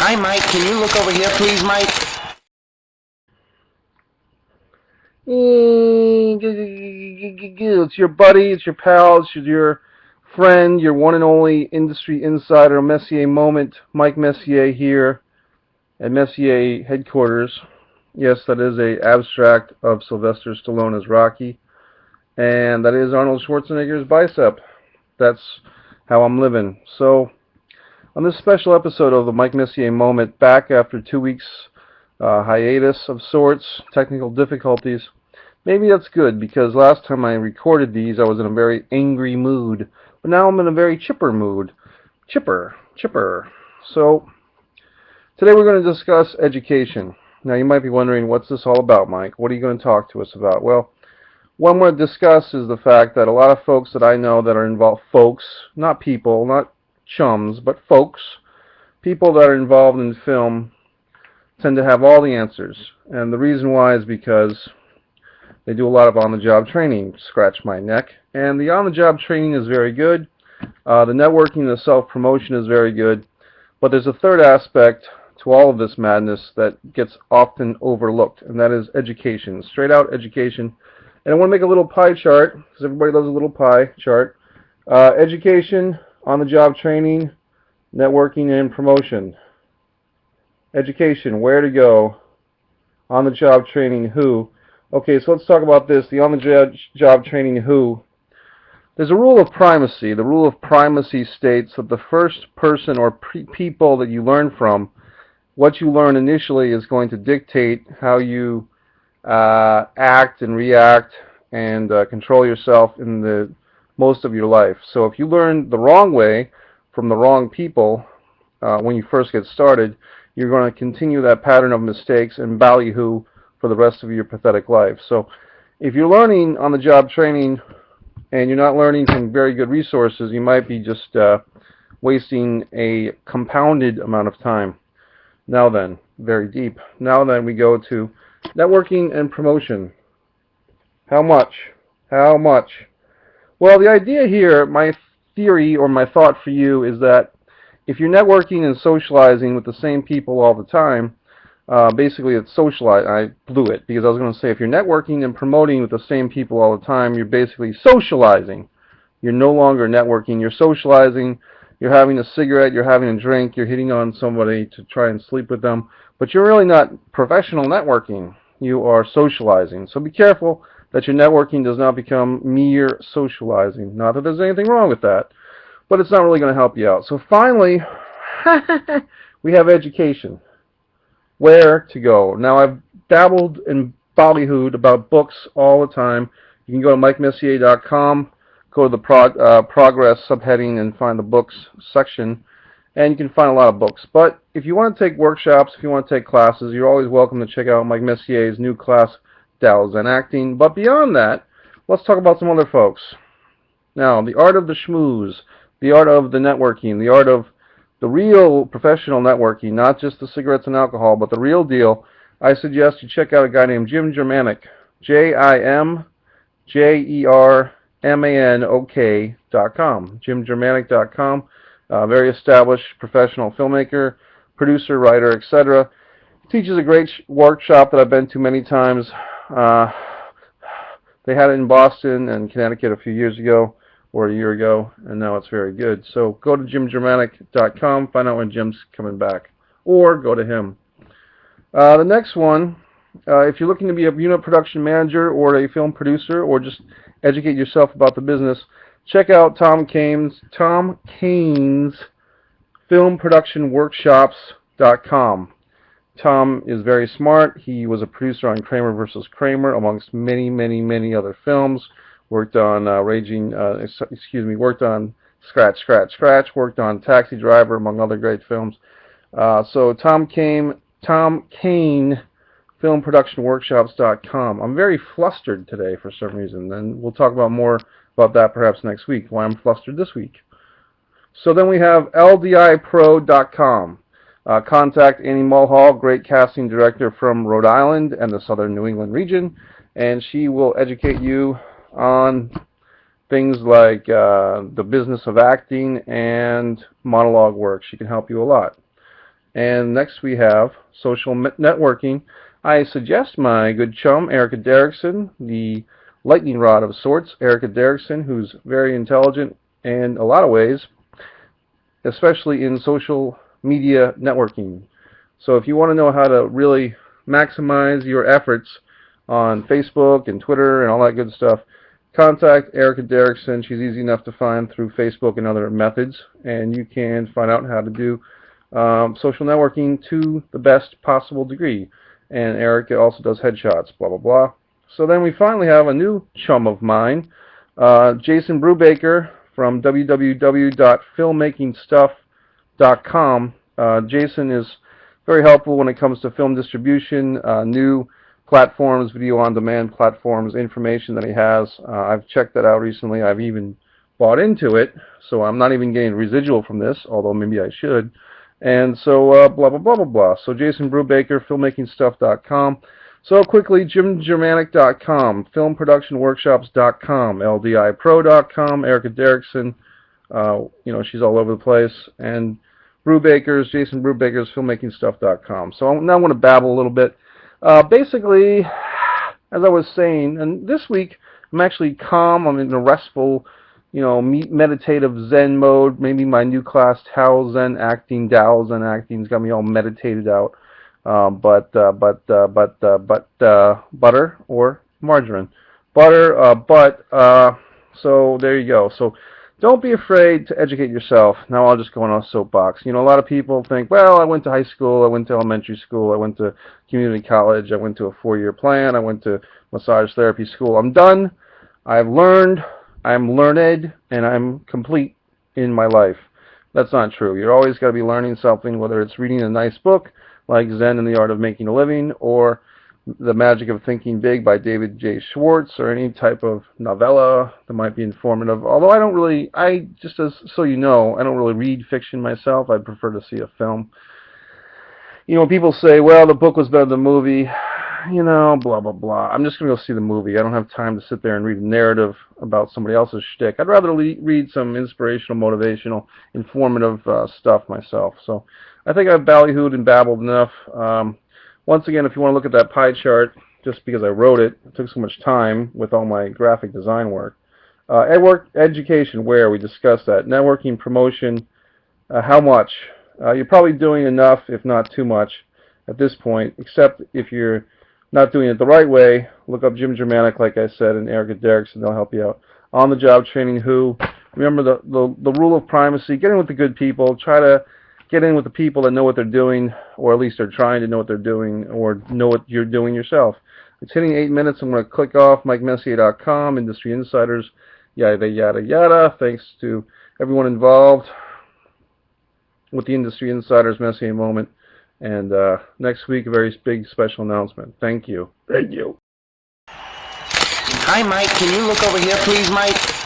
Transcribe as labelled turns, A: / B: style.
A: Hi, Mike. Can you look over here, please, Mike?
B: It's your buddy, it's your pal, it's your friend, your one and only industry insider, Messier Moment. Mike Messier here at Messier headquarters. Yes, that is a abstract of Sylvester Stallone as Rocky, and that is Arnold Schwarzenegger's bicep. That's how I'm living. So, on this special episode of the Mike Messier Moment, back after 2 weeks hiatus of sorts, technical difficulties. Maybe that's good, because last time I recorded these I was in a very angry mood, but now I'm in a very chipper mood. Chipper. So, today we're going to discuss education. Now you might be wondering, what's this all about, Mike? What are you going to talk to us about? Well, what I'm going to discuss is the fact that a lot of folks that I know that are involved, folks, not people, not chums, but folks, people that are involved in film tend to have all the answers. And the reason why is because they do a lot of on-the-job training. Scratch my neck. And the on-the-job training is very good. The networking and the self-promotion is very good. But there's a third aspect to all of this madness that gets often overlooked, and that is education. Straight-out education. And I want to make a little pie chart, because everybody loves a little pie chart. Education, on-the-job training, networking, and promotion. Education, where to go. On-the-job training, who. Okay, so let's talk about this. The on-the-job training, who. There's a rule of primacy. The rule of primacy states that the first person or people that you learn from, what you learn initially is going to dictate how you act and react and control yourself in the most of your life. So if you learn the wrong way from the wrong people when you first get started, you're going to continue that pattern of mistakes and ballyhoo for the rest of your pathetic life. So if you're learning on the job training and you're not learning from very good resources, you might be just wasting a compounded amount of time. Now then, very deep. Now then, we go to networking and promotion. How much? How much? Well, the idea here, my theory or my thought for you is that if you're networking and socializing with the same people all the time, basically it's socialize. I blew it, because I was going to say if you're networking and promoting with the same people all the time, you're basically socializing. You're no longer networking, you're socializing, you're having a cigarette, you're having a drink, you're hitting on somebody to try and sleep with them, but you're really not professional networking. You are socializing. So be careful that your networking does not become mere socializing. Not that there's anything wrong with that, but it's not really going to help you out. So finally, we have education. Where to go? Now, I've dabbled and ballyhooed about books all the time. You can go to MikeMessier.com, go to the Progress subheading and find the books section, and you can find a lot of books. But if you want to take workshops, if you want to take classes, you're always welcome to check out Mike Messier's new class, Dallas and Acting. But beyond that, let's talk about some other folks. Now, the art of the schmooze, the art of the networking, the art of the real professional networking, not just the cigarettes and alcohol, but the real deal. I suggest you check out a guy named Jim Germanic, JimJermanok.com, JimGermanic.com, very established professional filmmaker, producer, writer, etc. Teaches a great workshop that I've been to many times. They had it in Boston and Connecticut a few years ago, or a year ago, and now it's very good. So go to JimGermanic.com, find out when Jim's coming back, or go to him. The next one, if you're looking to be a unit production manager or a film producer, or just educate yourself about the business, check out Tom Kane's filmproductionworkshops.com. Tom is very smart. He was a producer on Kramer versus Kramer, amongst many other films. Worked on worked on Scratch, worked on Taxi Driver, among other great films. So Tom Kane, filmproductionworkshops.com. I'm very flustered today for some reason, and we'll talk about more about that perhaps next week, why I'm flustered this week. So then we have ldipro.com. Contact Annie Mulhall, great casting director from Rhode Island and the southern New England region, and she will educate you on things like the business of acting and monologue work. She can help you a lot. And next we have social networking. I suggest my good chum, Erica Derrickson, the lightning rod of sorts, Erica Derrickson, who's very intelligent in a lot of ways, especially in social media networking. So if you want to know how to really maximize your efforts on Facebook and Twitter and all that good stuff, contact Erica Derrickson. She's easy enough to find through Facebook and other methods, and you can find out how to do social networking to the best possible degree. And Erica also does headshots, blah, blah, blah. So then we finally have a new chum of mine, Jason Brubaker from www.filmmakingstuff.com. Jason is very helpful when it comes to film distribution, new platforms, video on demand platforms, information that he has. I've checked that out recently. I've even bought into it, so I'm not even getting residual from this, although maybe I should. And so blah, blah, blah, blah, blah. So Jason Brubaker, filmmakingstuff.com. So quickly, JimGermanic.com, filmproductionworkshops.com, LDIPro.com, Erica Derrickson, she's all over the place, and Jason Brubaker's filmmakingstuff.com. So now I'm going to babble a little bit. Basically, as I was saying, and this week I'm actually calm. I'm in a restful, meditative Zen mode. Maybe my new class, Tao Zen Acting, has got me all meditated out. Butter or margarine. So there you go. So don't be afraid to educate yourself. Now I'll just go on a soapbox. A lot of people think, well, I went to high school, I went to elementary school, I went to community college, I went to a 4-year plan, I went to massage therapy school. I'm done. I've learned, I'm learned, and I'm complete in my life. That's not true. You're always got to be learning something, whether it's reading a nice book like Zen and the Art of Making a Living, or The Magic of Thinking Big by David J. Schwartz, or any type of novella that might be informative. Although I don't really read fiction myself. I prefer to see a film. People say, well, the book was better than the movie, blah, blah, blah. I'm just going to go see the movie. I don't have time to sit there and read a narrative about somebody else's shtick. I'd rather read some inspirational, motivational, informative stuff myself. So I think I've ballyhooed and babbled enough. Once again, if you want to look at that pie chart, just because I wrote it, it took so much time with all my graphic design work. Education, where we discussed that. Networking, promotion, how much? You're probably doing enough, if not too much, at this point, except if you're not doing it the right way. Look up Jim Germanic, like I said, and Erica Derrickson. They'll help you out. On-the-job training, who? Remember the rule of primacy. Get in with the good people. Try to get in with the people that know what they're doing, or at least are trying to know what they're doing, or know what you're doing yourself. It's hitting 8 minutes. I'm going to click off MikeMessier.com, Industry Insiders, yada, yada, yada. Thanks to everyone involved with the Industry Insiders Messier moment. And next week, a very big special announcement. Thank you. Thank you.
A: Hi, Mike. Can you look over here, please, Mike?